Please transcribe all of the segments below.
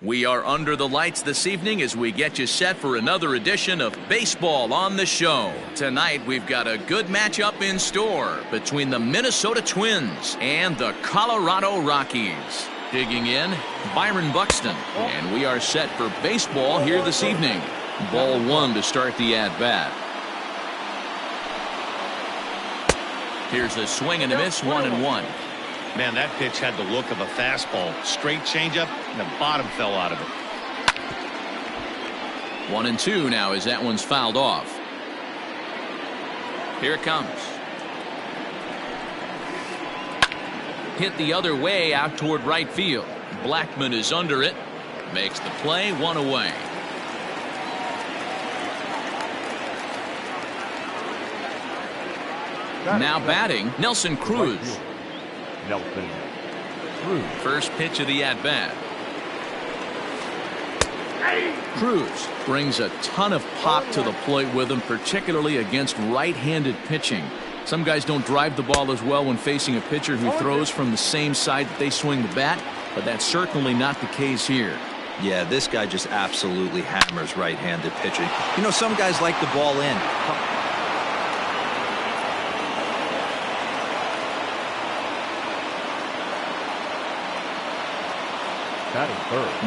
We are under the lights this evening as we get you set for another edition of Baseball on the Show. Tonight we've got a good matchup in store between the Minnesota Twins and the Colorado Rockies. Digging in, Byron Buxton, and we are set for baseball here this evening. Ball one to start the at-bat. Here's a swing and a miss, 1-1. Man, that pitch had the look of a fastball. Straight changeup, and the bottom fell out of it. 1-2 now as that one's fouled off. Here it comes. Hit the other way out toward right field. Blackman is under it. Makes the play, one away. Now batting, Nelson Cruz. First pitch of the at-bat. Cruz brings a ton of pop to the plate with him, particularly against right-handed pitching. Some guys don't drive the ball as well when facing a pitcher who throws from the same side that they swing the bat, but that's certainly not the case here. Yeah, this guy just absolutely hammers right-handed pitching. You know, some guys like the ball in.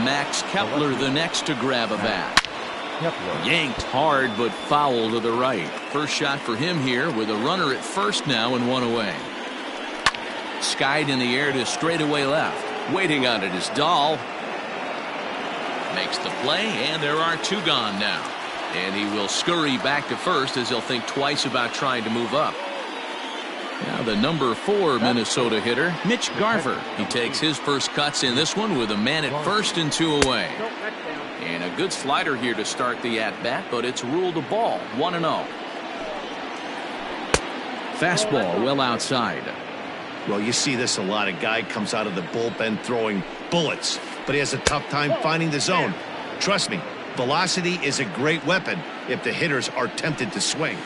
Max Kepler the next to grab a bat. Yanked hard but foul to the right. First shot for him here with a runner at first now and one away. Skied in the air to straightaway left. Waiting on it is Dahl. Makes the play and there are two gone now. And he will scurry back to first as he'll think twice about trying to move up. Now the number 4 Minnesota hitter, Mitch Garver. He takes his first cuts in this one with a man at first and two away. And a good slider here to start the at-bat, but it's ruled a ball, 1-0. Fastball well outside. Well, you see this a lot. A guy comes out of the bullpen throwing bullets, but he has a tough time finding the zone. Trust me, velocity is a great weapon if the hitters are tempted to swing.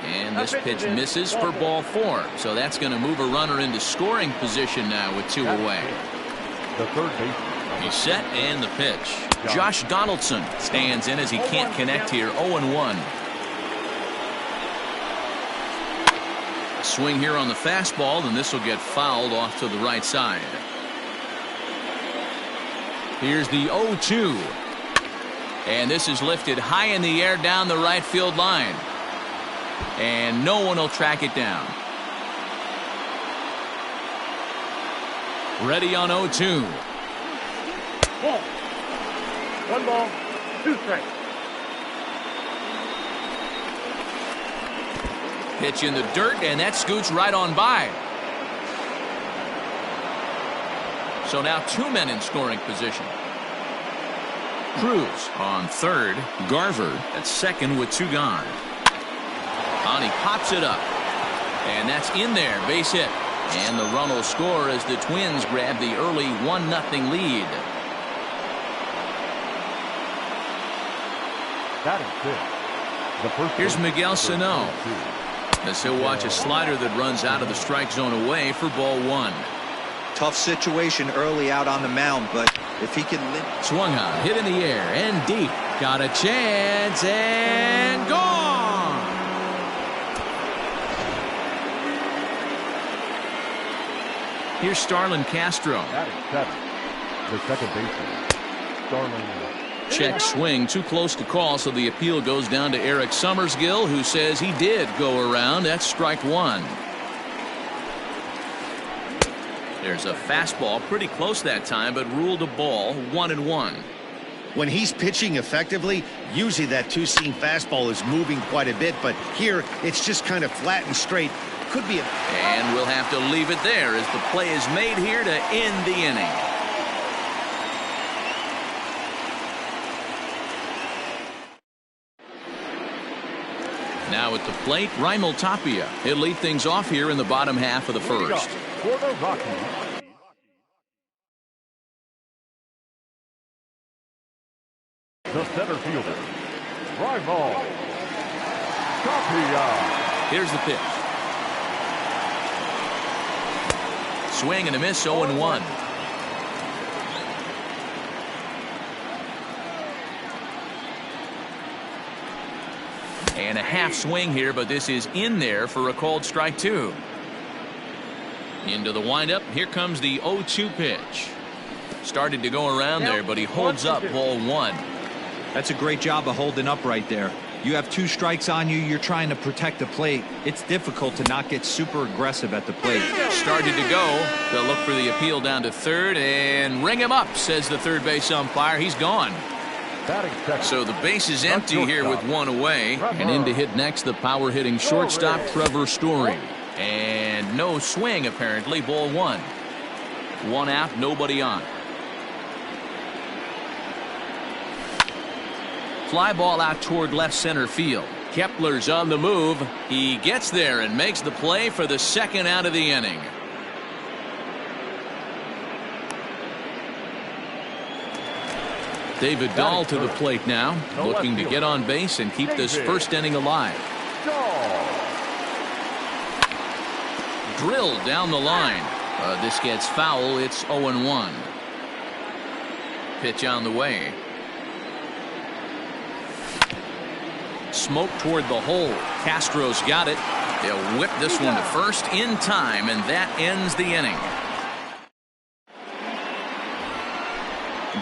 And this pitch misses for ball 4. So that's going to move a runner into scoring position now with two away. He's set and the pitch. Josh Donaldson stands in as he can't connect here. 0-1. Swing here on the fastball, and this will get fouled off to the right side. Here's the 0-2. And this is lifted high in the air down the right field line. And no one will track it down. Ready on 0-2. 1 ball, 2 strikes. Pitch in the dirt, and that scoots right on by. So now two men in scoring position. Cruz on third. Garver at second with two gone. And he pops it up. And that's in there. Base hit. And the run will score as the Twins grab the early 1-0 lead. Here's Miguel Sano. As he'll watch a slider that runs out of the strike zone away for ball 1. Tough situation early out on the mound, but if he can... Swung on, hit in the air, and deep. Got a chance, and gone! Here's Starlin Castro. The second baseman, Starlin. Check swing, too close to call, so the appeal goes down to Eric Summersgill, who says he did go around. That's strike one. There's a fastball pretty close that time, but ruled a ball, 1-1. When he's pitching effectively, usually that two-seam fastball is moving quite a bit, but here it's just kind of flat and straight. Could be a... And we'll have to leave it there as the play is made here to end the inning. Now at the plate, Raimel Tapia. He'll lead things off here in the bottom half of the first. For the Rockies, the center fielder, Raimel Tapia. Here's the pitch. Swing and a miss, 0-1. half swing here, but this is in there for a called strike 2. Into the windup. Here comes the 0-2 pitch. Started to go around there, but he holds up ball 1. That's a great job of holding up right there. You have 2 strikes on you. You're trying to protect the plate. It's difficult to not get super aggressive at the plate. Started to go. They'll look for the appeal down to third and ring him up, says the third base umpire. He's gone. So the base is empty here with 1 away. And in to hit next, the power hitting shortstop Trevor Story. And no swing apparently. Ball 1. 1 out, nobody on. Fly ball out toward left center field. Kepler's on the move. He gets there and makes the play for the second out of the inning. David Dahl to the plate now, looking to get on base and keep this first inning alive. Drilled down the line. This gets foul. It's 0-1. Pitch on the way. Smoke toward the hole. Castro's got it. They'll whip this one to first in time, and that ends the inning.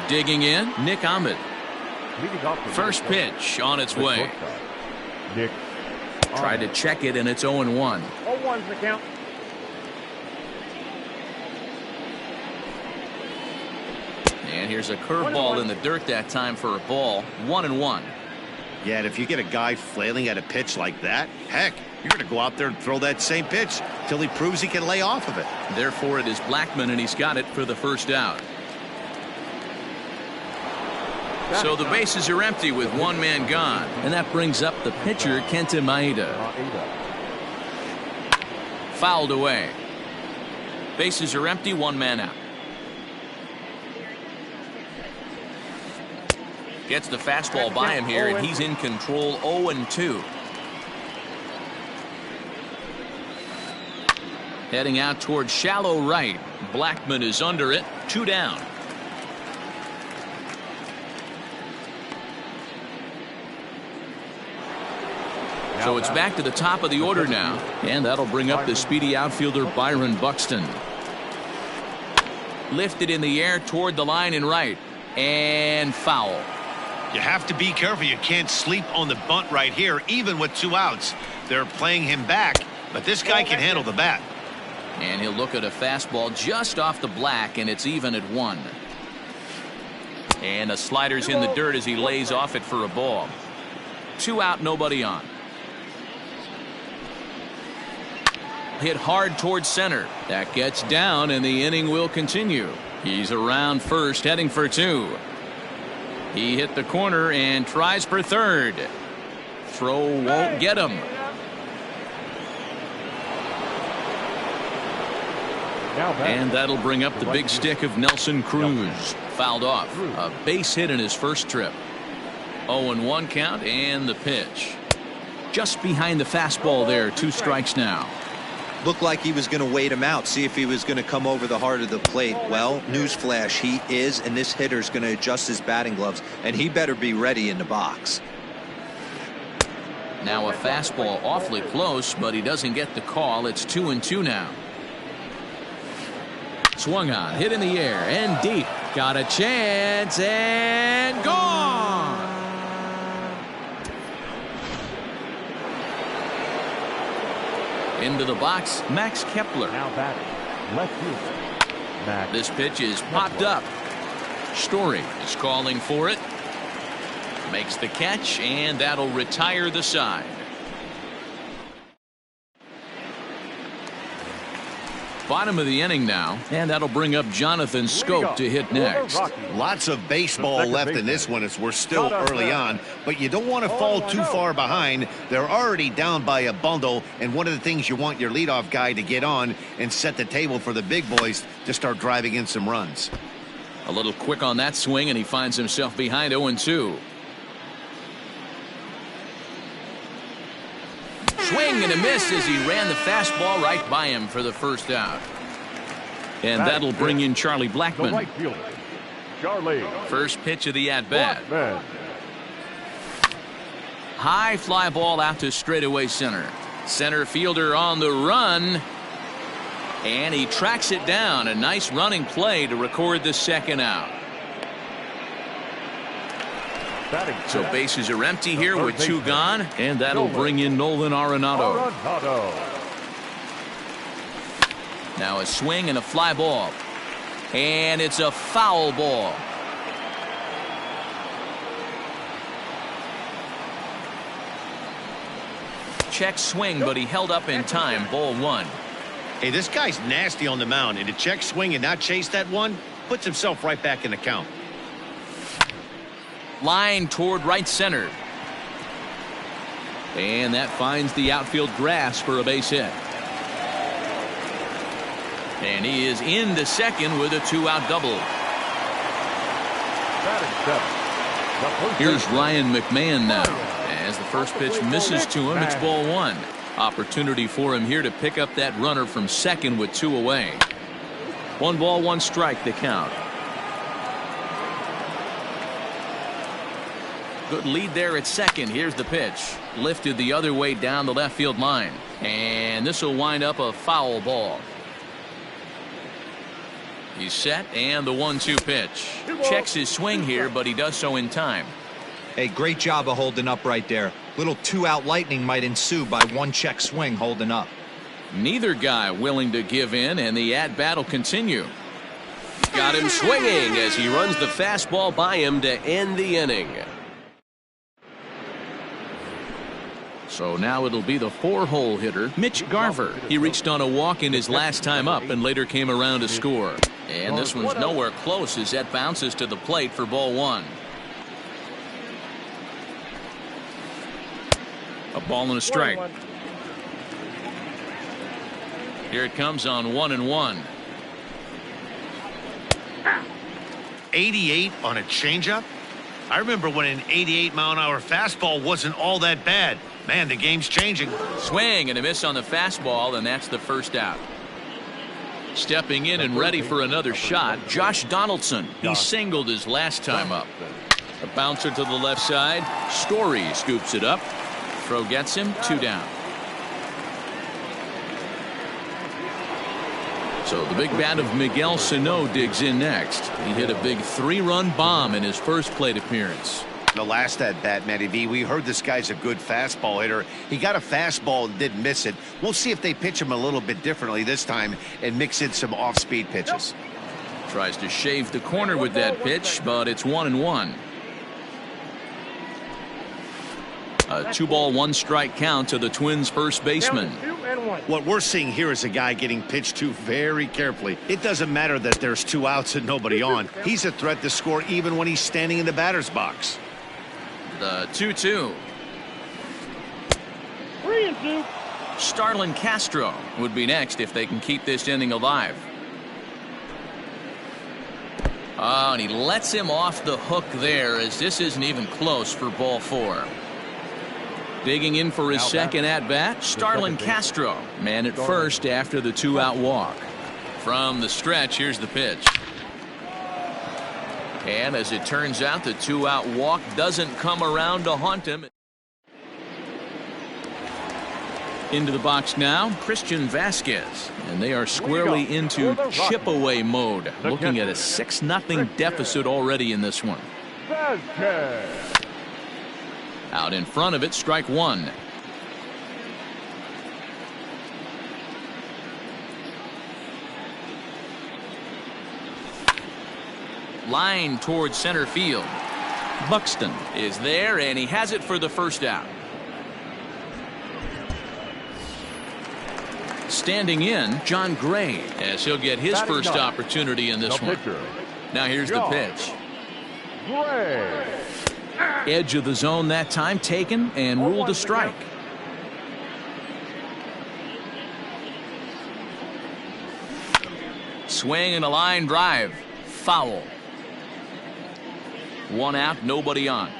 Digging in, Nick Ahmed. First pitch on its way. Tried to check it, and it's 0-1. 0-1's the count. And here's a curveball in the dirt that time for a ball. 1-1. Yeah, and if you get a guy flailing at a pitch like that, heck, you're going to go out there and throw that same pitch till he proves he can lay off of it. Therefore, it is Blackmon, and he's got it for the first out. So the bases are empty with 1 man gone. And that brings up the pitcher, Kenta Maeda. Fouled away. Bases are empty, 1 man out. Gets the fastball by him here, and he's in control. 0-2. Heading out towards shallow right. Blackmon is under it. 2 down. So it's back to the top of the order now, and that'll bring up the speedy outfielder Byron Buxton. Lifted in the air toward the line and right, and foul. You have to be careful. You can't sleep on the bunt right here, even with 2 outs. They're playing him back, but this guy can handle the bat. And he'll look at a fastball just off the black, and it's even at 1. And a slider's in the dirt as he lays off it for a ball. 2 out, nobody on. Hit hard towards center. That gets down, and the inning will continue. He's around first, heading for 2. He hit the corner and tries for third. Throw won't get him. And that'll bring up the big stick of Nelson Cruz. Fouled off. A base hit in his first trip. 0-1 count, and the pitch. Just behind the fastball there. 2 strikes now. Looked like he was going to wait him out, see if he was going to come over the heart of the plate. Well, newsflash, he is, and this hitter's going to adjust his batting gloves, and he better be ready in the box. Now a fastball awfully close, but he doesn't get the call. It's 2-2 now. Swung on, hit in the air, and deep. Got a chance, and gone! Into the box, Max Kepler. Now batting, left fielder, Max. This pitch is popped up. Story is calling for it. Makes the catch, and that'll retire the side. Bottom of the inning now, and that'll bring up Jonathan Scope to hit next. Lots of baseball left in this one as we're still early on, but you don't want to fall too far behind. They're already down by a bundle, and one of the things you want your leadoff guy to get on and set the table for the big boys to start driving in some runs. A little quick on that swing, and he finds himself behind 0-2. Swing and a miss as he ran the fastball right by him for the first out. And that'll bring in Charlie Blackmon. Right fielder, Charlie. First pitch of the at-bat. high fly ball out to straightaway center. Center fielder on the run. And he tracks it down. A nice running play to record the second out. So bases are empty here with 2 gone. And that'll bring in Nolan Arenado. Now a swing and a fly ball. And it's a foul ball. Check swing, but he held up in time. Ball 1. Hey, this guy's nasty on the mound, and to check swing and not chase that one puts himself right back in the count. Line toward right center. And that finds the outfield grass for a base hit. And he is into second with a 2-out double. Here's Ryan McMahon now. As the first pitch misses to him, it's ball 1. Opportunity for him here to pick up that runner from second with 2 away. 1 ball, 1 strike, the count. Good lead there at second. Here's the pitch. Lifted the other way down the left field line. And this will wind up a foul ball. He's set, and the 1-2 pitch. Checks his swing here, but he does so in time. Hey, great job of holding up right there. Little 2-out lightning might ensue by 1 check swing holding up. Neither guy willing to give in, and the at-bat will continue. Got him swinging as he runs the fastball by him to end the inning. So now it'll be the 4-hole hitter, Mitch Garver. He reached on a walk in his last time up and later came around to score. And this one's nowhere close as that bounces to the plate for ball 1. A ball and a strike. Here it comes on 1-1. 88 on a changeup? I remember when an 88-mile-an-hour fastball wasn't all that bad. Man, the game's changing. Swing and a miss on the fastball, and that's the first out. Stepping in and ready for another shot, Josh Donaldson. He singled his last time up. A bouncer to the left side. Story scoops it up. Throw gets him, 2 down. So the big bat of Miguel Sano digs in next. He hit a big 3-run bomb in his first plate appearance. The last at bat, Matty V, we heard this guy's a good fastball hitter. He got a fastball and didn't miss it. We'll see if they pitch him a little bit differently this time and mix in some off-speed pitches. Tries to shave the corner with that pitch, but it's 1-1. A 2-ball, 1-strike count to the Twins' first baseman. What we're seeing here is a guy getting pitched to very carefully. It doesn't matter that there's 2 outs and nobody on. He's a threat to score even when he's standing in the batter's box. The 2-2. 3-2. Starlin Castro would be next if they can keep this inning alive. Oh, and he lets him off the hook there as this isn't even close for ball 4. Digging in for his second at-bat, Starlin Castro. Man at first after the 2-out walk. From the stretch, here's the pitch. And as it turns out, the 2-out walk doesn't come around to haunt him. Into the box now, Christian Vasquez. And they are squarely into chip-away mode. Looking at a 6-0 deficit already in this one. Out in front of it, strike 1. Line towards center field. Buxton is there, and he has it for the first out. Standing in, John Gray, as he'll get his first opportunity in this one. Now here's the pitch. Edge of the zone that time taken and ruled a strike. Swing and a line drive. Foul. 1 out, nobody on.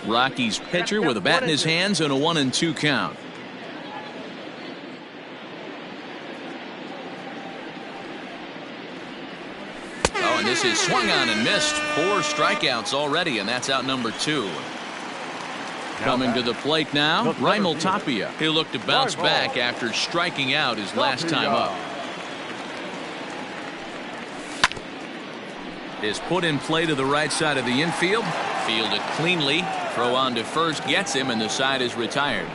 Rockies pitcher with a bat in his hands and a 1-2 count. and this is swung on and missed. 4 strikeouts already, and that's out number 2. Coming to the plate now, Raimel Tapia. He'll look to bounce back after striking out his last time up. Is put in play to the right side of the infield. Fielded cleanly. Throw on to first gets him, and the side is retired.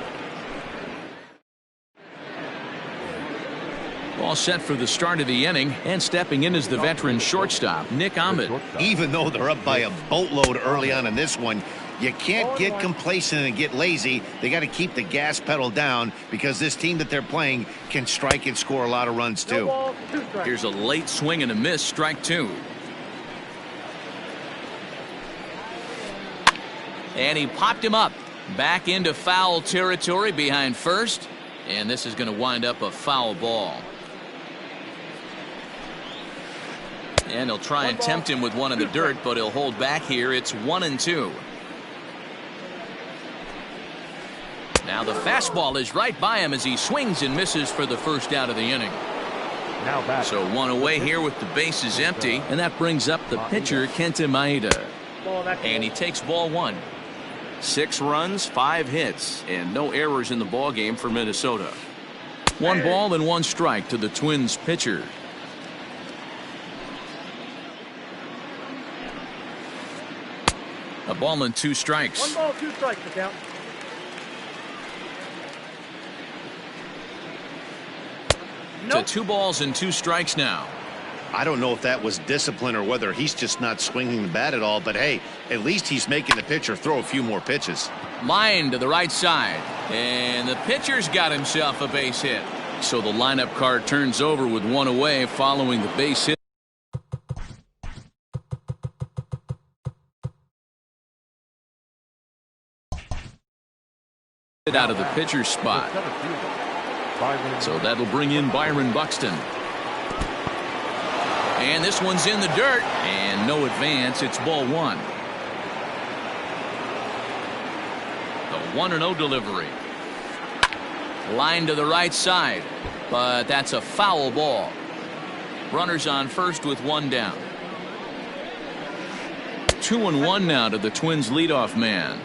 All set for the start of the inning, and stepping in is the veteran shortstop, Nick Ahmed. Even though they're up by a boatload early on in this one, you can't get complacent and get lazy. They got to keep the gas pedal down because this team that they're playing can strike and score a lot of runs too. Here's a late swing and a miss, strike 2. And he popped him up back into foul territory behind first, and this is going to wind up a foul ball. And he'll try and tempt him with one in the dirt, but he'll hold back here. It's 1-2. Now the fastball is right by him as he swings and misses for the first out of the inning. So 1 away here with the bases empty, and that brings up the pitcher, Kenta Maeda. And he takes ball 1. 6 runs, 5 hits, and no errors in the ball game for Minnesota. 1 ball and 1 strike to the Twins pitcher. A ball and 2 strikes. 1 ball, 2 strikes to count. To 2 balls and 2 strikes now. I don't know if that was discipline or whether he's just not swinging the bat at all, but hey, at least he's making the pitcher throw a few more pitches. Line to the right side, and the pitcher's got himself a base hit. So the lineup card turns over with 1 away following the base hit. Out of the pitcher's spot. So that'll bring in Byron Buxton. And this one's in the dirt, and no advance. It's ball 1. The 1-0 delivery. Line to the right side, but that's a foul ball. Runners on first with 1 down. 2-1 now to the Twins leadoff man.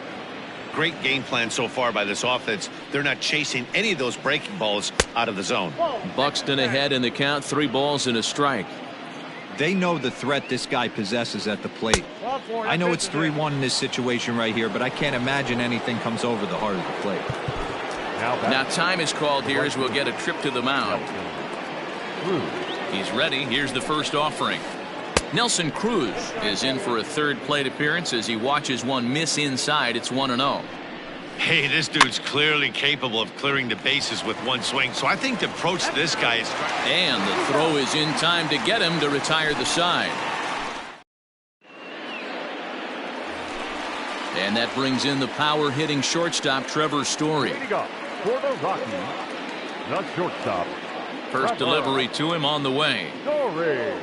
Great game plan so far by this offense. They're not chasing any of those breaking balls out of the zone. Buxton ahead in the count, 3 balls and a strike. They know the threat this guy possesses at the plate. I know it's 3-1 in this situation right here, but I can't imagine anything comes over the heart of the plate. Now time is called here as we'll get a trip to the mound. He's ready. Here's the first offering. Nelson Cruz is in for a 3rd plate appearance as he watches one miss inside. It's 1-0. Hey, this dude's clearly capable of clearing the bases with 1 swing, so I think the approach to this guy is... And the throw is in time to get him to retire the side. And that brings in the power hitting shortstop Trevor Story. For the Rockies, the shortstop. First delivery to him on the way. Story.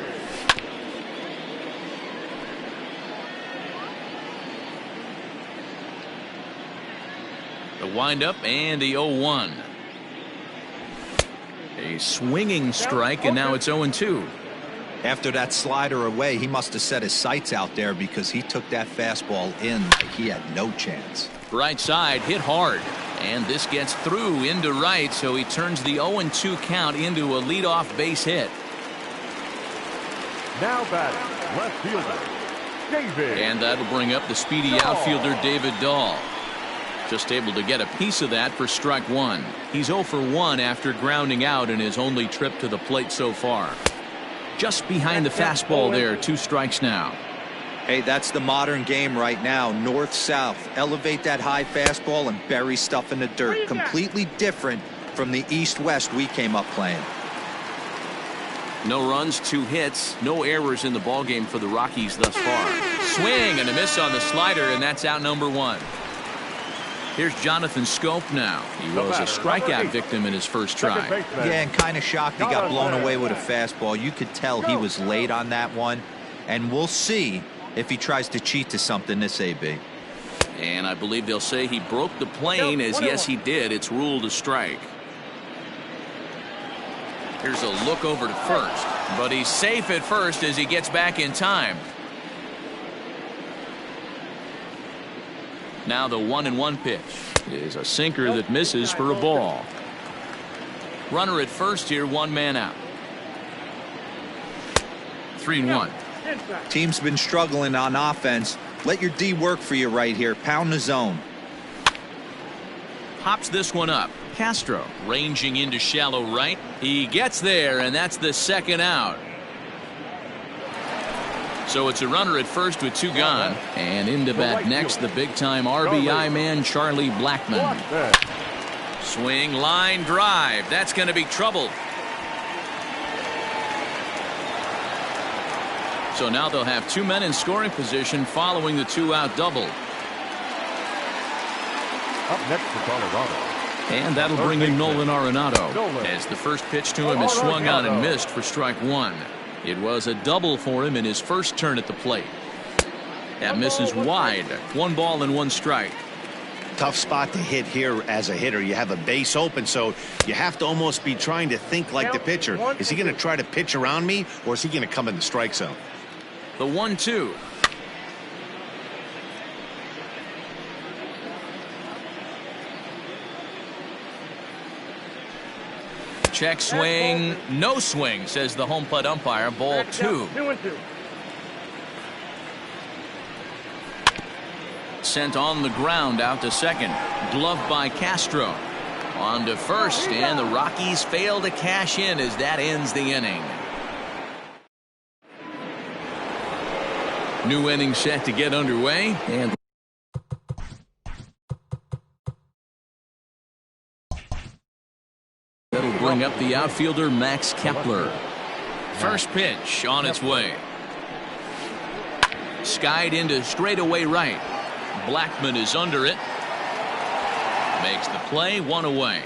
The windup and the 0-1. A swinging strike, and now it's 0-2. After that slider away, he must have set his sights out there because he took that fastball in like he had no chance. Right side hit hard, and this gets through into right, so he turns the 0-2 count into a leadoff base hit. Now batting, left fielder, David. And that'll bring up the speedy outfielder David Dahl. Just able to get a piece of that for strike 1. He's 0 for 1 after grounding out in his only trip to the plate so far. Just behind the fastball there, 2 strikes now. Hey, that's the modern game right now. North-south. Elevate that high fastball and bury stuff in the dirt. Completely different from the east-west we came up playing. No runs, 2 hits, no errors in the ballgame for the Rockies thus far. Swing and a miss on the slider, and that's out number 1. Here's Jonathan Scope now. He was a strikeout victim in his first try. Yeah, and kind of shocked he got blown away with a fastball. You could tell he was late on that one. And we'll see if he tries to cheat to something this AB. And I believe they'll say he broke the plane, as yes he did. It's ruled a strike. Here's a look over to first, but he's safe at first as he gets back in time. Now the 1-1 pitch is a sinker that misses for a ball. Runner at first here, one man out. 3-1. Team's been struggling on offense. Let your D work for you right here. Pound the zone. Pops this one up. Castro ranging into shallow right. He gets there, and that's the second out. So it's a runner at first with two gone. And in to bat next, the big-time RBI man, Charlie Blackmon. Swing, line, drive. That's going to be trouble. So now they'll have two men in scoring position following the two-out double. Up next for Colorado. And that'll bring in Nolan Arenado as the first pitch to him is swung on and missed for strike one. It was a double for him in his first turn at the plate. That misses wide. 1 ball and 1 strike. Tough spot to hit here as a hitter. You have a base open, so you have to almost be trying to think like the pitcher. Is he going to try to pitch around me, or is he going to come in the strike zone? The 1-2. Check swing, no swing, says the home plate umpire. Ball 2. 2-2. Sent on the ground out to second. Gloved by Castro. On to first, and the Rockies fail to cash in as that ends the inning. New inning set to get underway, and that'll bring up the outfielder Max Kepler. First pitch on its way. Skied into straightaway right. Blackmon is under it. Makes the play, 1 away.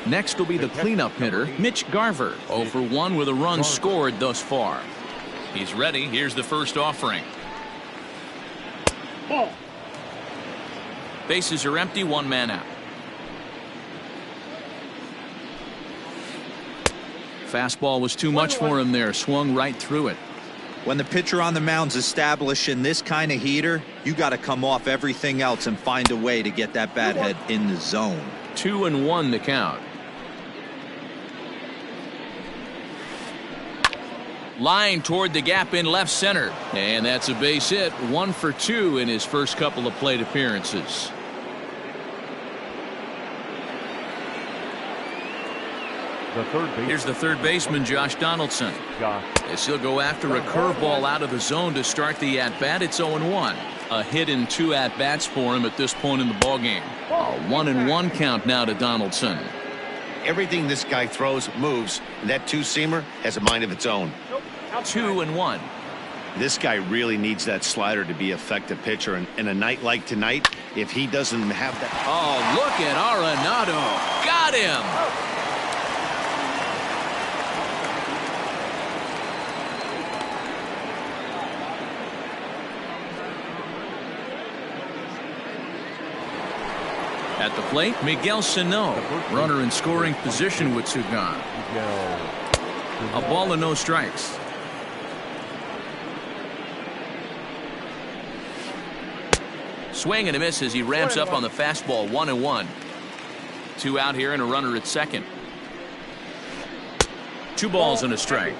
Next will be the cleanup hitter, Mitch Garver. 0 for 1 with a run scored thus far. He's ready. Here's the first offering. Bases are empty, 1 man out. Fastball was too much for him there. Swung right through it. When the pitcher on the mound's establishing this kind of heater, you got to come off everything else and find a way to get that bat head in the zone. 2-1 the count. Line toward the gap in left center. And that's a base hit. 1 for 2 in his first couple of plate appearances. Here's the third baseman, Josh Donaldson. As he'll go after a curveball out of the zone to start the at-bat. It's 0-1. A hit in 2 at-bats for him at this point in the ballgame. A 1-1 count now to Donaldson. Everything this guy throws moves, and that two-seamer has a mind of its own. 2-1. This guy really needs that slider to be an effective pitcher, and in a night like tonight, if he doesn't have that... Oh, look at Arenado. Got him. At the plate, Miguel Sano, runner in scoring position with 2 gone. A ball and no strikes. Swing and a miss as he ramps up on the fastball. 1-1. 2 out here and a runner at second. 2 balls and a strike.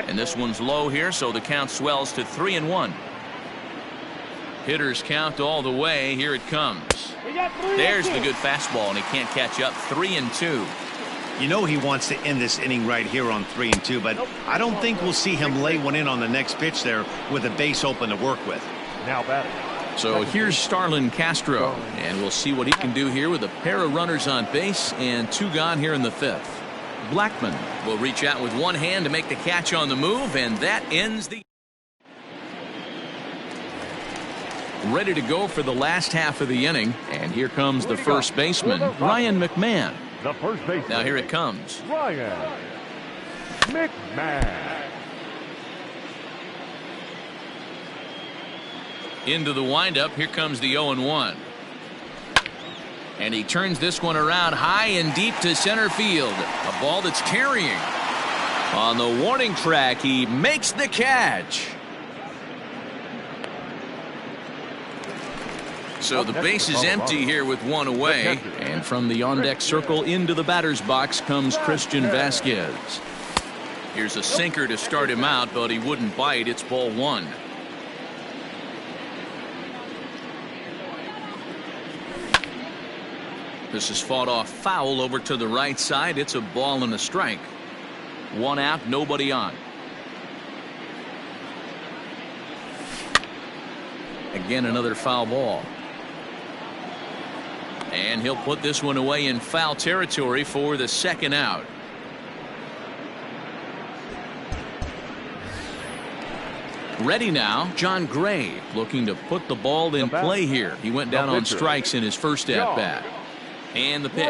And this one's low here, so the count swells to 3-1. Hitters count all the way. Here it comes. There's the good fastball, and he can't catch up. 3-2. You know he wants to end this inning right here on 3-2, but I don't think we'll see him lay one in on the next pitch there with a base open to work with. Now batting. So here's Starlin Castro, and we'll see what he can do here with a pair of runners on base and 2 gone here in the 5th. Blackmon will reach out with 1 hand to make the catch on the move, and that ends the... Ready to go for the last half of the inning, and here comes the first baseman, Ryan McMahon. The first baseman. Now here it comes. Ryan McMahon. Into the windup. Here comes the 0-1. And he turns this one around high and deep to center field. A ball that's carrying. On the warning track, he makes the catch. So the base is empty here with one away. And from the on-deck circle into the batter's box comes Christian Vasquez. Here's a sinker to start him out, but he wouldn't bite. It's ball one. This is fought off foul over to the right side. It's a ball and a strike. One out, nobody on. Again, another foul ball. And he'll put this one away in foul territory for the second out. Ready now, John Gray looking to put the ball in play here. He went down on strikes in his first at-bat. And the pitch.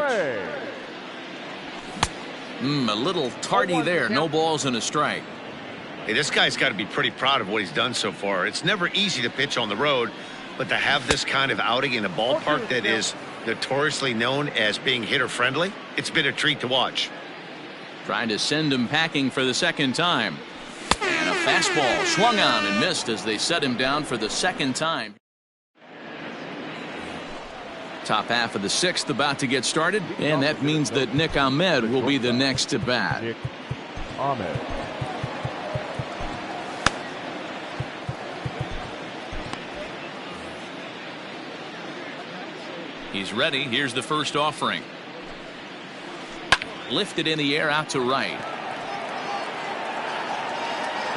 A little tardy there. No balls and a strike. Hey, this guy's got to be pretty proud of what he's done so far. It's never easy to pitch on the road, but to have this kind of outing in a ballpark that is notoriously known as being hitter-friendly, it's been a treat to watch. Trying to send him packing for the second time. And a fastball swung on and missed as they set him down for the second time. Top half of the sixth about to get started, and that means that Nick Ahmed will be the next to bat. Nick Ahmed. He's ready. Here's the first offering. Lifted in the air out to right.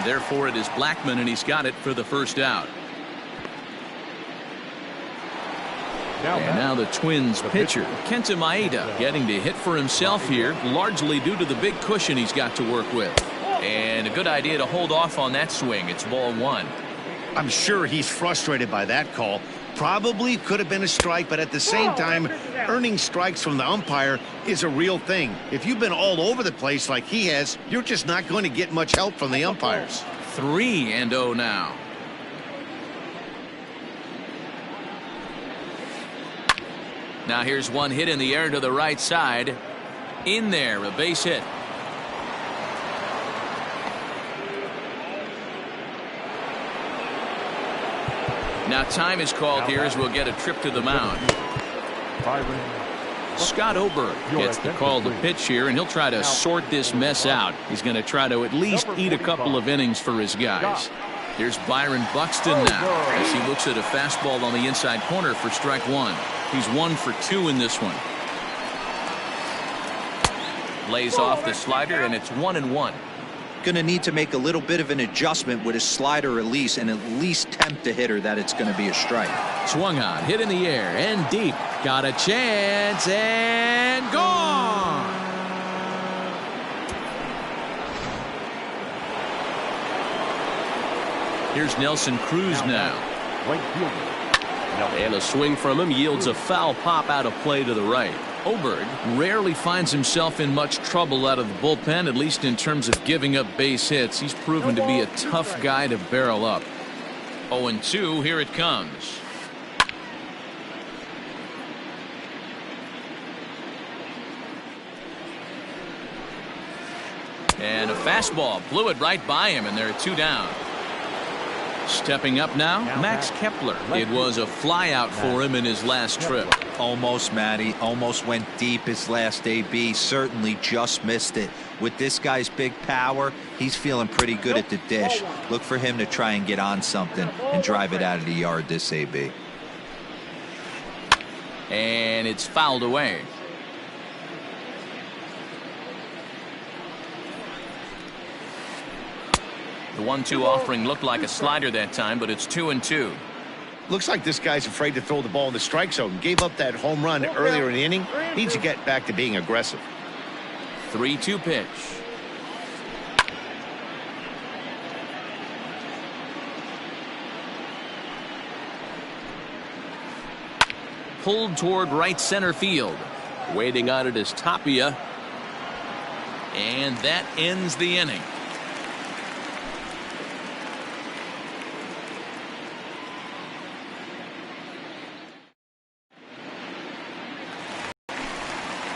Therefore it is Blackmon, and he's got it for the first out. And now the Twins pitcher, Kenta Maeda, getting to hit for himself here, largely due to the big cushion he's got to work with. And a good idea to hold off on that swing. It's ball one. I'm sure he's frustrated by that call. Probably could have been a strike, but at the same time, earning strikes from the umpire is a real thing. If you've been all over the place like he has, you're just not going to get much help from the umpires. 3-0 now. Now here's one hit in the air to the right side. In there, a base hit. Now time is called here as we'll get a trip to the mound. Scott Oberg gets the call to pitch here, and he'll try to sort this mess out. He's going to try to at least eat a couple of innings for his guys. Here's Byron Buxton now as he looks at a fastball on the inside corner for strike one. He's 1 for 2 in this one. Lays off the slider, and it's 1-1. Going to need to make a little bit of an adjustment with his slider release and at least tempt the hitter that it's going to be a strike. Swung on, hit in the air and deep. Got a chance and gone. Here's Nelson Cruz now. Right fielder. And a swing from him yields a foul pop out of play to the right. Oberg rarely finds himself in much trouble out of the bullpen, at least in terms of giving up base hits. He's proven to be a tough guy to barrel up. 0-2, here it comes. And a fastball blew it right by him, and there are 2 down. Stepping up now, Max Kepler. It was a flyout for him in his last trip. Almost, Matty. Almost went deep his last AB. Certainly just missed it. With this guy's big power, he's feeling pretty good at the dish. Look for him to try and get on something and drive it out of the yard this AB. And it's fouled away. The 1-2 offering looked like a slider that time, but it's 2-2. Looks like this guy's afraid to throw the ball in the strike zone. Gave up that home run earlier in the inning. Needs to get back to being aggressive. 3-2 pitch. Pulled toward right center field. Waiting on it is Tapia. And that ends the inning.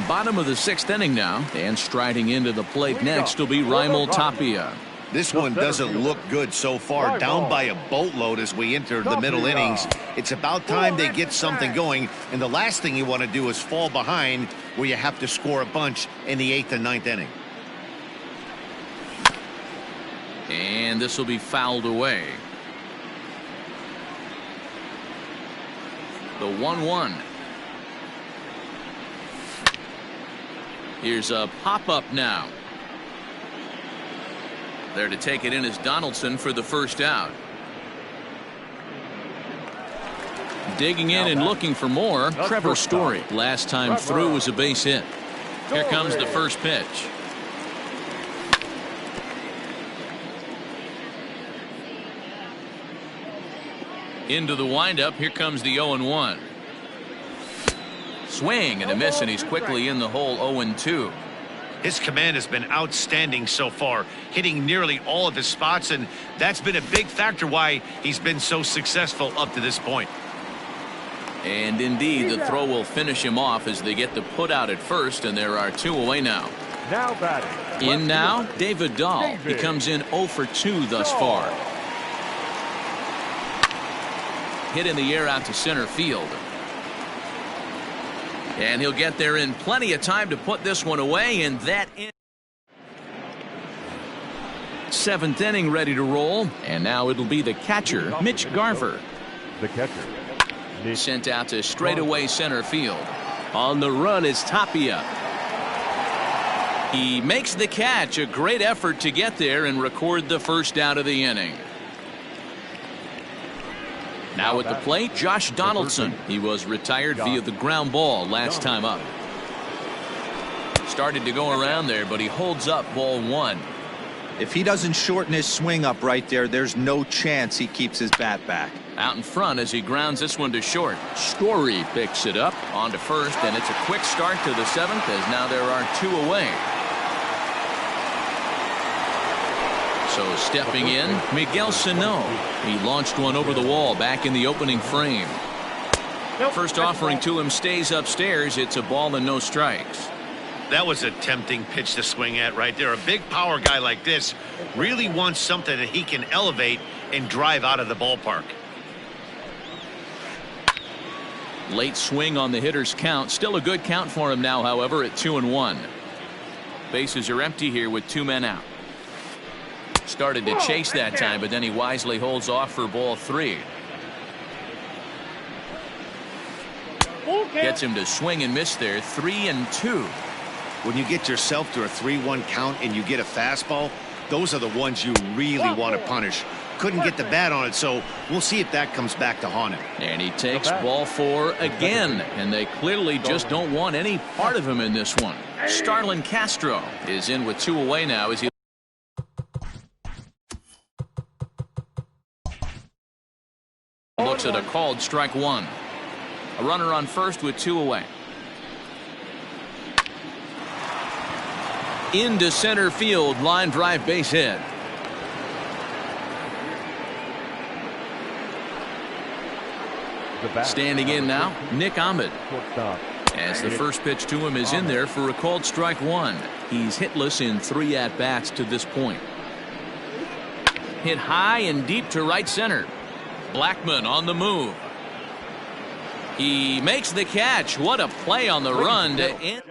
Bottom of the 6th inning now, and striding into the plate next will be Raimel Tapia. This one doesn't look good so far. Down by a boatload as we enter the middle innings. It's about time they get something going, and the last thing you want to do is fall behind where you have to score a bunch in the 8th and 9th inning. And this will be fouled away. The 1-1. Here's a pop-up now. There to take it in is Donaldson for the first out. Digging in and looking for more, Trevor Story. Last time through was a base hit. Here comes the first pitch. Into the windup. Here comes the 0-1. Swing and a miss, and he's quickly in the hole. 0-2. His command has been outstanding so far, hitting nearly all of his spots, and that's been a big factor why he's been so successful up to this point. And indeed, the throw will finish him off as they get the put out at first, and there are 2 away now. Now batting. In now, David Dahl. He comes in 0 for 2 thus far. Hit in the air out to center field. And he'll get there in plenty of time to put this one away, and that in 7th inning ready to roll, and now it'll be the catcher, Mitch Garver. The catcher. Sent out to straightaway center field. On the run is Tapia. He makes the catch. A great effort to get there and record the first out of the inning. Now at the plate, Josh Donaldson. He was retired via the ground ball last time up. Started to go around there, but he holds up ball 1. If he doesn't shorten his swing up right there, there's no chance he keeps his bat back. Out in front as he grounds this one to short. Story picks it up on to first, and it's a quick start to the 7th as now there are 2 away. So stepping in, Miguel Sano. He launched one over the wall back in the opening frame. First offering to him stays upstairs. It's a ball and no strikes. That was a tempting pitch to swing at right there. A big power guy like this really wants something that he can elevate and drive out of the ballpark. Late swing on the hitter's count. Still a good count for him now, however, at 2-1. Bases are empty here with 2 men out. Started to chase that time, but then he wisely holds off for ball 3. Gets him to swing and miss there. 3-2. When you get yourself to a 3-1 count and you get a fastball, those are the ones you really want to punish. Couldn't get the bat on it, so we'll see if that comes back to haunt him. And he takes ball 4 again, and they clearly just don't want any part of him in this one. Starlin Castro is in with 2 away now as he looks at a called strike 1. A runner on first with 2 away. Into center field, line drive, base hit. Standing in now, Nick Ahmed. As the first pitch to him is in there for a called strike 1. He's hitless in 3 at-bats to this point. Hit high and deep to right center. Blackmon on the move. He makes the catch. What a play on the run to end.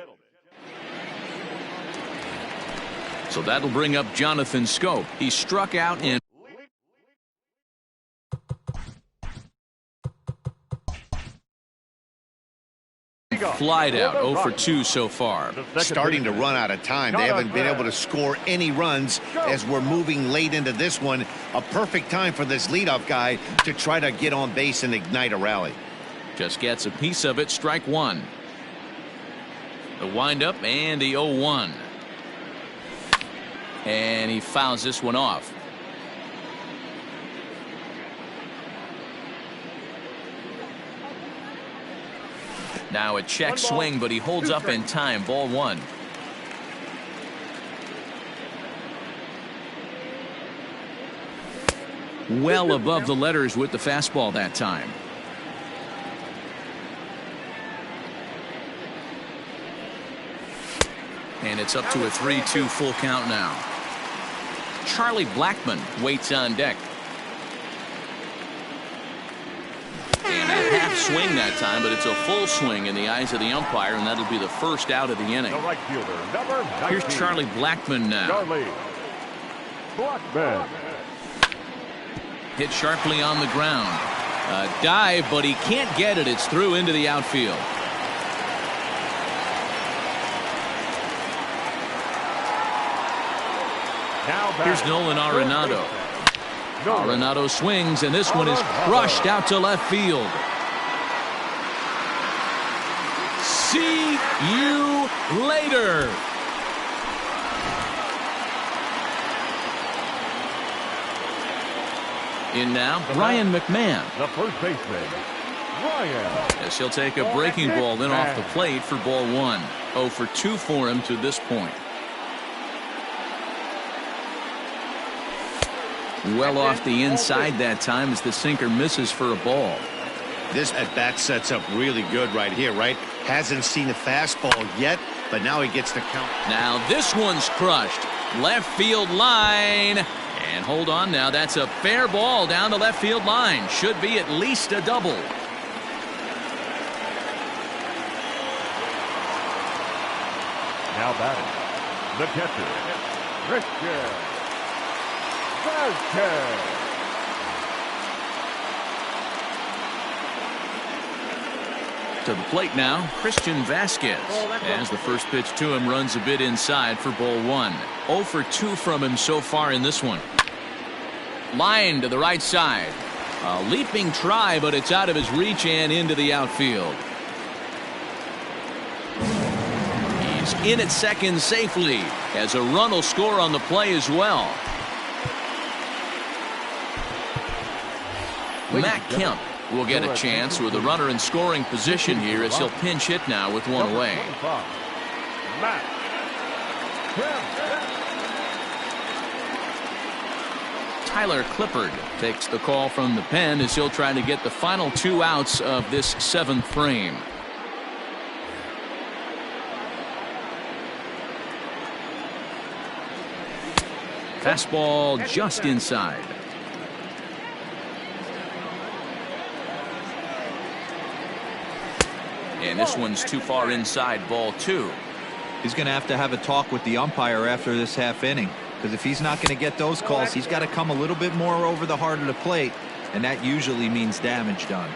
So that'll bring up Jonathan Scope. He struck out in flied out. 0 for 2 so far. Starting to run out of time. They haven't been able to score any runs as we're moving late into this one. A perfect time for this leadoff guy to try to get on base and ignite a rally. Just gets a piece of it. Strike 1. The windup and the 0-1. And he fouls this one off. Now a check swing, but he holds up in time. Ball 1. Well above the letters with the fastball that time. And it's up to a 3-2 full count now. Charlie Blackmon waits on deck. And a half swing that time, but it's a full swing in the eyes of the umpire, and that'll be the first out of the inning. The right fielder, number 19. Here's Charlie Blackmon now. Charlie Blackmon. Hit sharply on the ground. A dive, but he can't get it. It's through into the outfield. Here's Nolan Arenado. Arenado swings, and this one is crushed out to left field. See you later. In now, Ryan McMahon. The first baseman, Ryan. Yes, he'll take a breaking ball in off the plate for ball one. 0 for 2 for him to this point. Well off the inside that time as the sinker misses for a ball. This at bat sets up really good right here, right? Hasn't seen a fastball yet, but now he gets the count. Now this one's crushed. Left field line. And hold on now. That's a fair ball down the left field line. Should be at least a double. Now batting, the catcher, Christian Vasquez. To the plate now, Christian Vasquez. As the first pitch to him runs a bit inside for ball one. 0 for 2 from him so far in this one. Line to the right side. A leaping try, but it's out of his reach and into the outfield. He's in at second safely, as a run will score on the play as well. Matt Kemp will get a chance with a runner in scoring position here as he'll pinch hit now with one away. Matt Kemp. Tyler Clippard takes the call from the pen as he'll try to get the final 2 outs of this 7th frame. Fastball just inside. And this one's too far inside, ball 2. He's going to have a talk with the umpire after this half inning, because if he's not going to get those calls, he's got to come a little bit more over the heart of the plate, and that usually means damage done.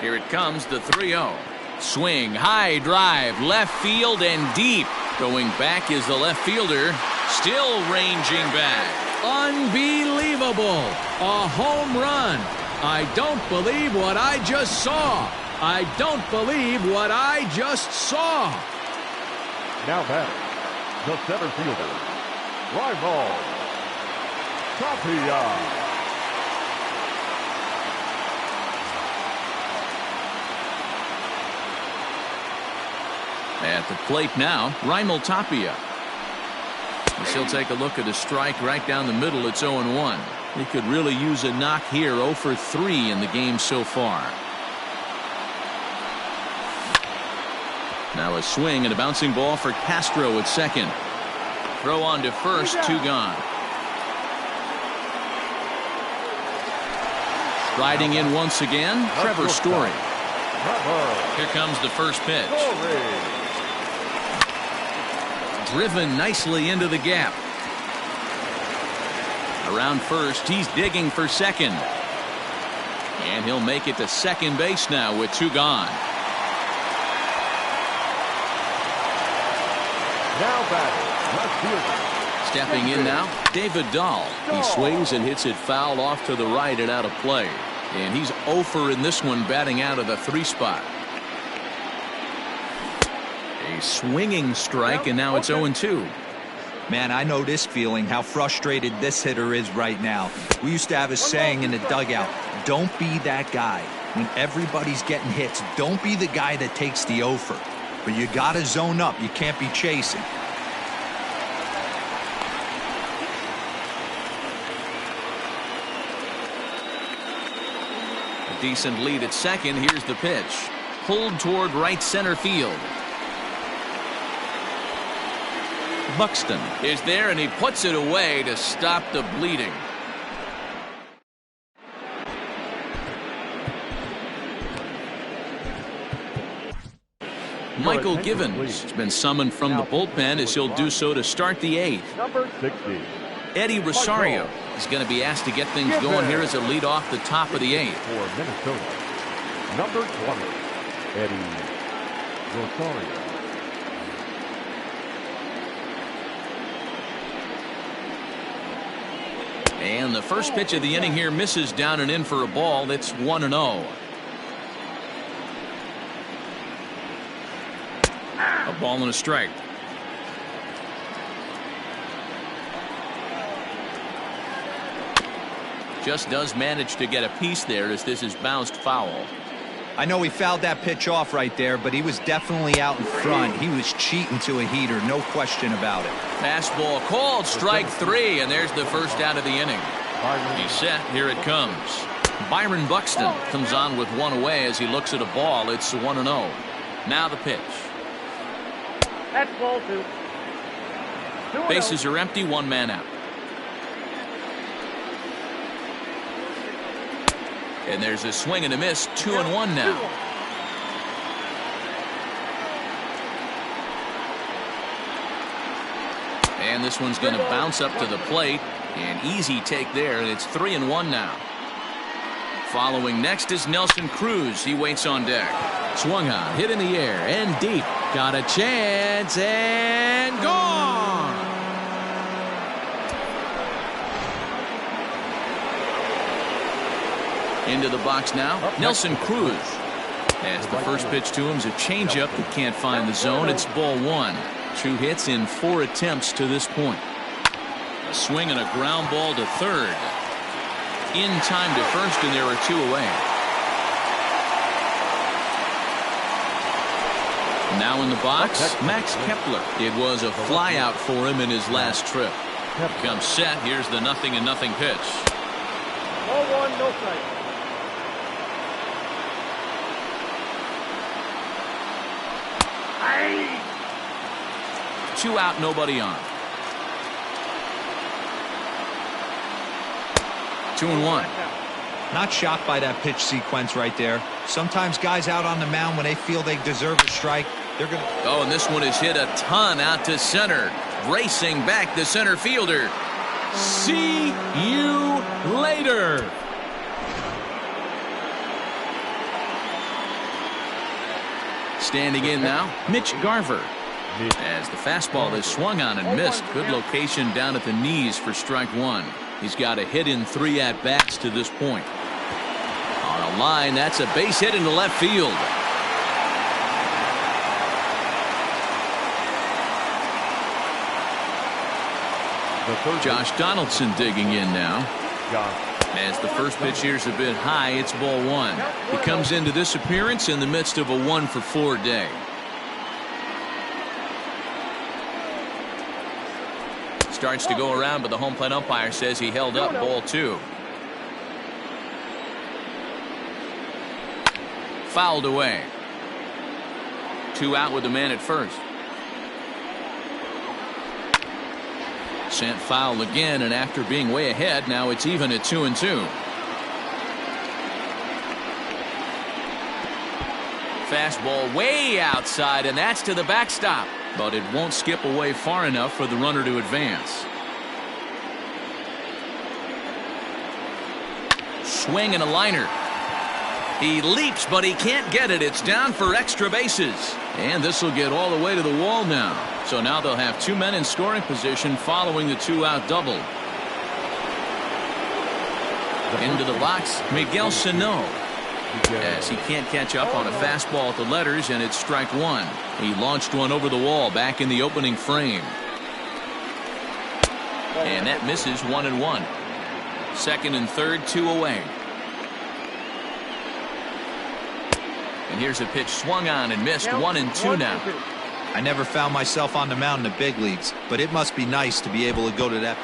Here it comes, the 3-0. Swing, high drive, left field and deep. Going back is the left fielder, still ranging back. Unbelievable. A home run. I don't believe what I just saw. I don't believe what I just saw. Now batting, the center fielder, Rival Tapia. At the plate now, Raimel Tapia. He'll take a look at a strike right down the middle. It's 0-1. He could really use a knock here. 0 for 3 in the game so far. Now a swing and a bouncing ball for Castro at second. Throw on to first, 2 gone. Riding in once again, Trevor Story. Here comes the first pitch. Driven nicely into the gap. Around first, he's digging for second. And he'll make it to second base now with 2 gone. Now batting, left fielder. Stepping in now, David Dahl. He swings and hits it foul off to the right and out of play. And he's 0 for in this one, batting out of the 3 spot. A swinging strike, and now it's 0-2. Man, I know this feeling, how frustrated this hitter is right now. We used to have a saying in the dugout, don't be that guy. When everybody's getting hits, don't be the guy that takes the offer. But you got to zone up. You can't be chasing. A decent lead at second. Here's the pitch. Pulled toward right center field. Buxton is there, and he puts it away to stop the bleeding. Michael Givens has been summoned from the bullpen as he'll do so to start the 8th. Number 60. Eddie Rosario is going to be asked to get things going here as a lead off the top of the 8th. For Minnesota, number 20, Eddie Rosario. And the first pitch of the inning here misses down and in for a ball. It's 1-0. A ball and a strike. Just does manage to get a piece there as this is bounced foul. I know he fouled that pitch off right there, but he was definitely out in front. He was cheating to a heater, no question about it. Fastball called, strike 3, and there's the first out of the inning. He's set, here it comes. Byron Buxton comes on with one away as he looks at a ball. It's 1-0. Now the pitch. That's ball 2. Bases are empty, one man out. And there's a swing and a miss, 2-1 now. And this one's going to bounce up to the plate. An easy take there, and it's 3-1 now. Following next is Nelson Cruz. He waits on deck. Swung on, hit in the air, and deep. Got a chance, and gone! Into the box now, Nelson Cruz. As the first pitch to him is a changeup that can't find the zone. It's ball 1. 2 hits in 4 attempts to this point. A swing and a ground ball to third. In time to first, and there are 2 away. Now in the box, Max Kepler. It was a fly out for him in his last trip. Comes set. Here's the 0-0 pitch. Ball 1, no strike. 2 out, nobody on. 2-1. Not shocked by that pitch sequence right there. Sometimes guys out on the mound, when they feel they deserve a strike, they're going to... Oh, and this one is hit a ton out to center. Racing back the center fielder. See you later. Standing in now, Mitch Garver. As the fastball is swung on and missed. Good location down at the knees for strike 1. He's got a hit in 3 at-bats to this point. On a line, that's a base hit into left field. Josh Donaldson digging in now. As the first pitch here's a bit high, it's ball 1. He comes into this appearance in the midst of a 1-for-4 day. Starts to go around, but the home plate umpire says he held up ball 2. Fouled away. 2 out with the man at first. Sent foul again, and after being way ahead, now it's even at 2-2. Fastball way outside, and that's to the backstop. But it won't skip away far enough for the runner to advance. Swing and a liner. He leaps, but he can't get it. It's down for extra bases. And this will get all the way to the wall now. So now they'll have 2 men in scoring position following the 2-out double. Into the box, Miguel Sano. As he can't catch up on a fastball at the letters, and it's strike 1. He launched one over the wall back in the opening frame. And that misses 1-1. Second and third, 2 away. And here's a pitch swung on and missed, 1-2 now. I never found myself on the mound in the big leagues, but it must be nice to be able to go to that.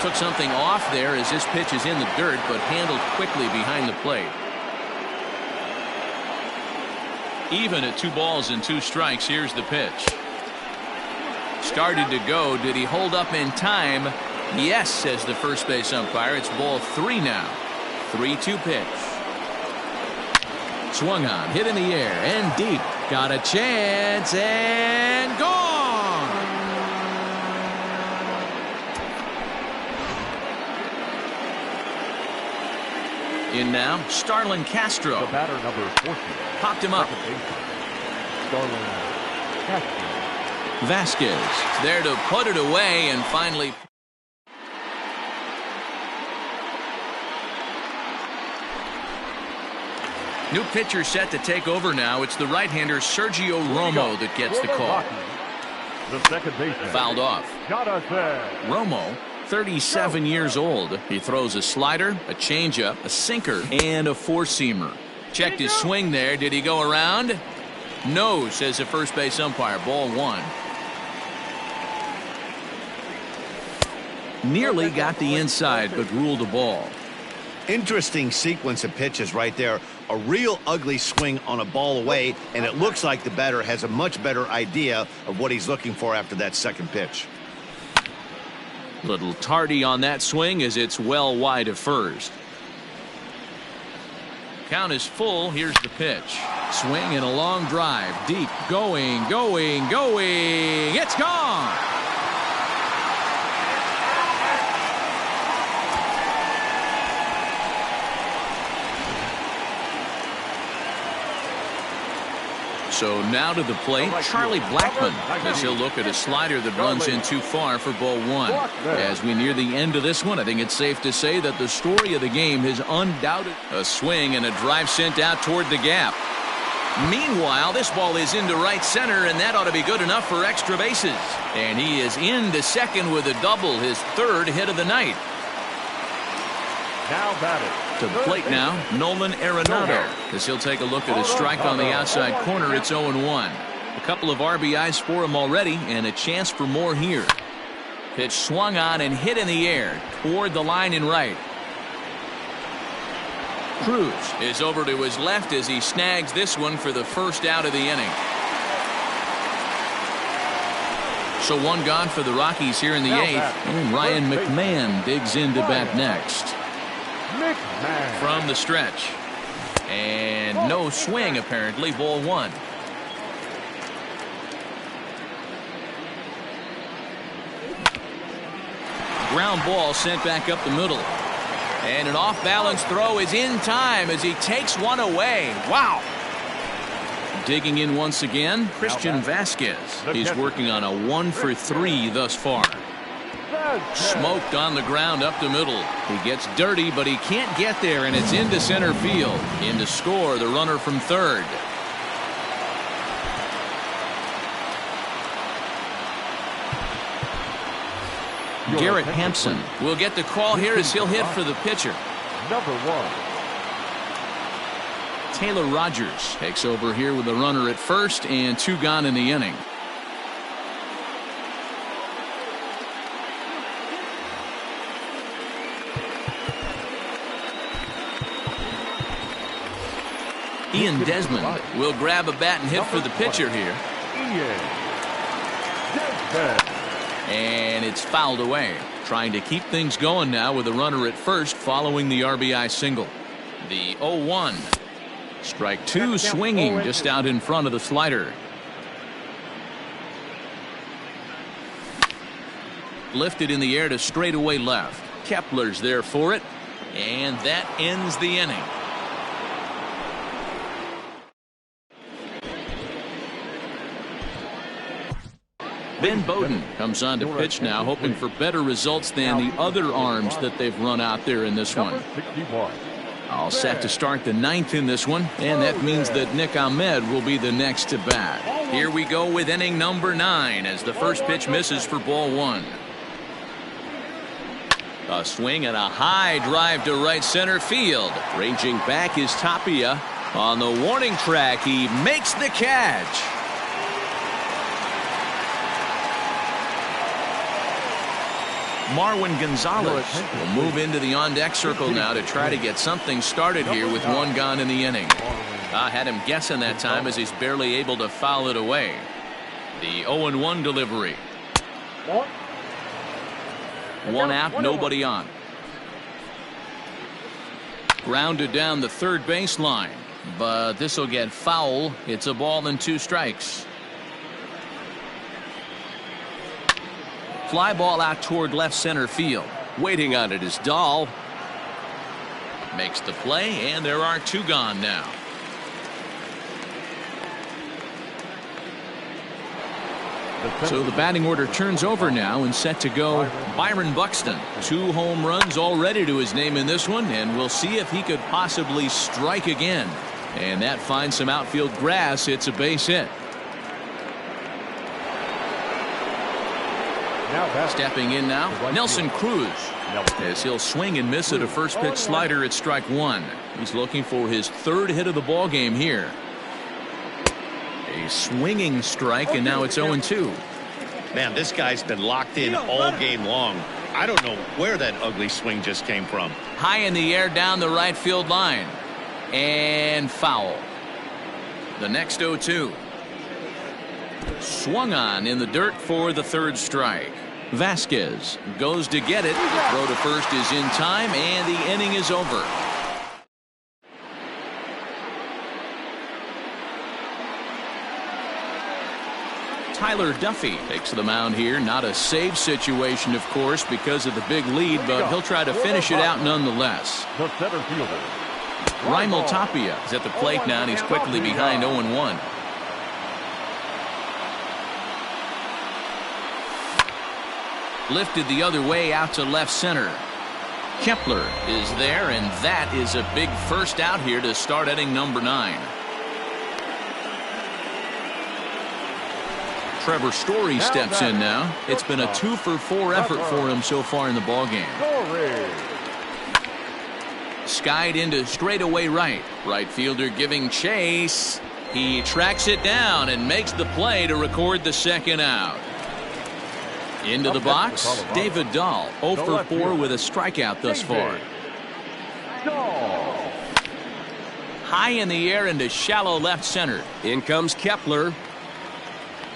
Took something off there as this pitch is in the dirt, but handled quickly behind the plate. Even at 2 balls and 2 strikes, here's the pitch. Started to go. Did he hold up in time? Yes, says the first base umpire. It's ball 3 now. 3-2 pitch. Swung on, hit in the air and deep. Got a chance and gone. In now, Starlin Castro. The batter number 14. Popped him up. Starlin Castro. Vasquez there to put it away and finally. New pitcher set to take over now. It's the right-hander Sergio Romo that gets the call. The second baseman. Fouled off. Romo, 37 years old. He throws a slider, a changeup, a sinker, and a four-seamer. Checked his swing there. Did he go around? No, says the first base umpire. Ball 1. Nearly got the inside, but ruled a ball. Interesting sequence of pitches right there. A real ugly swing on a ball away, and it looks like the batter has a much better idea of what he's looking for after that second pitch. Little tardy on that swing as it's well wide of first. Count is full. Here's the pitch. Swing and a long drive. Deep. Going. It's gone. So now to the plate, Charlie Blackmon, as he'll look at a slider that runs in too far for ball 1. As we near the end of this one, I think it's safe to say that the story of the game has undoubted a swing and a drive sent out toward the gap. Meanwhile, this ball is into right center, and that ought to be good enough for extra bases. And he is into second with a double, his 3rd hit of the night. Now batted. To the plate now, Nolan Arenado, as he'll take a look at a strike on the outside corner. It's 0-1. A couple of RBIs for him already, and a chance for more here. Pitch swung on and hit in the air toward the line in right. Cruz is over to his left as he snags this one for the first out of the inning. So 1 gone for the Rockies here in the 8th, and Ryan McMahon digs in to bat next. From the stretch. And no swing, apparently. Ball 1. Ground ball sent back up the middle. And an off-balance throw is in time as he takes one away. Wow. Digging in once again, Christian Vasquez. He's working on a 1 for 3 thus far. Smoked on the ground up the middle. He gets dirty, but he can't get there, and it's into center field. In to score, the runner from third. Garrett Hampson will get the call here as he'll hit for the pitcher. Number 1. Taylor Rogers takes over here with a runner at first and 2 gone in the inning. Ian Desmond will grab a bat and hit for the pitcher here. And it's fouled away. Trying to keep things going now with a runner at first following the RBI single. The 0-1. Strike 2 swinging just out in front of the slider. Lifted in the air to straightaway left. Kepler's there for it. And that ends the inning. Ben Bowden comes on to pitch now, hoping for better results than the other arms that they've run out there in this one. All set to start the 9th in this one, and that means that Nick Ahmed will be the next to bat. Here we go with inning number 9 as the first pitch misses for ball 1. A swing and a high drive to right center field. Ranging back is Tapia. On the warning track, he makes the catch. Marwin Gonzalez will move into the on-deck circle now to try to get something started here with 1 gone in the inning. I had him guessing that time as he's barely able to foul it away. The 0-1 delivery. One out, nobody on. Grounded down the third baseline, but this will get foul. It's a ball and 2 strikes. Fly ball out toward left center field. Waiting on it is Dahl. Makes the play, and there are 2 gone now. So the batting order turns over now and set to go Byron Buxton. 2 home runs already to his name in this one, and we'll see if he could possibly strike again. And that finds some outfield grass. It's a base hit. Stepping in now, Nelson Cruz, as he'll swing and miss at a first pitch slider at strike 1. He's looking for his 3rd hit of the ball game here. A swinging strike, and now it's 0-2. Man, this guy's been locked in all game long. I don't know where that ugly swing just came from. High in the air down the right field line, and foul. The next 0-2. Swung on in the dirt for the 3rd strike. Vasquez goes to get it. The throw to first is in time, and the inning is over. Tyler Duffy takes the mound here. Not a save situation, of course, because of the big lead, but he'll try to finish it out nonetheless. The center fielder, Raimel Tapia is at the plate now, and he's quickly behind 0-1. Lifted the other way out to left center. Kepler is there, and that is a big first out here to start inning number 9. Trevor Story steps in now. It's been a 2-for-4 effort for him so far in the ballgame. Skied into straightaway right. Right fielder giving chase. He tracks it down and makes the play to record the 2nd out. Into the box, David Dahl, 0-for-4 with a strikeout thus far. High in the air into shallow left center. In comes Kepler.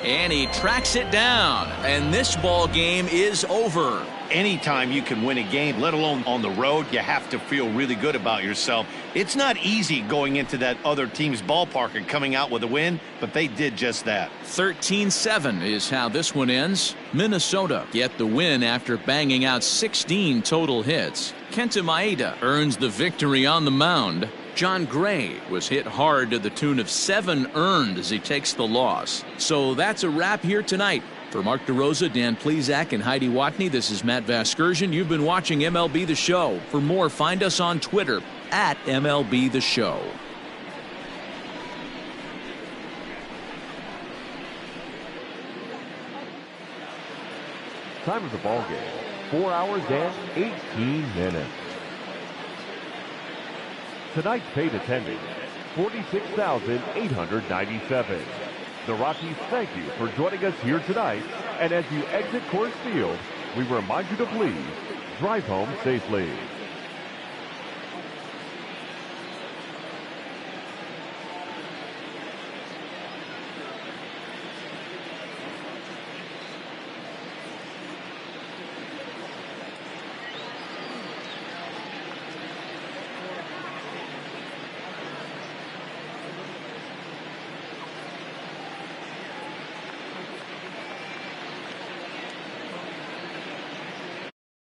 And he tracks it down, and this ball game is over. Anytime you can win a game, let alone on the road, you have to feel really good about yourself. It's not easy going into that other team's ballpark and coming out with a win, but they did just that. 13-7 is how this one ends. Minnesota get the win after banging out 16 total hits. Kenta Maeda earns the victory on the mound. John Gray was hit hard to the tune of 7 earned as he takes the loss. So that's a wrap here tonight. For Mark DeRosa, Dan Plesac, and Heidi Watney, this is Matt Vasgersian. You've been watching MLB The Show. For more, find us on Twitter at MLB The Show. Time of the ball game, 4 hours and 18 minutes. Tonight's paid attendance, 46,897. The Rockies thank you for joining us here tonight, and as you exit Coors Field, we remind you to please drive home safely.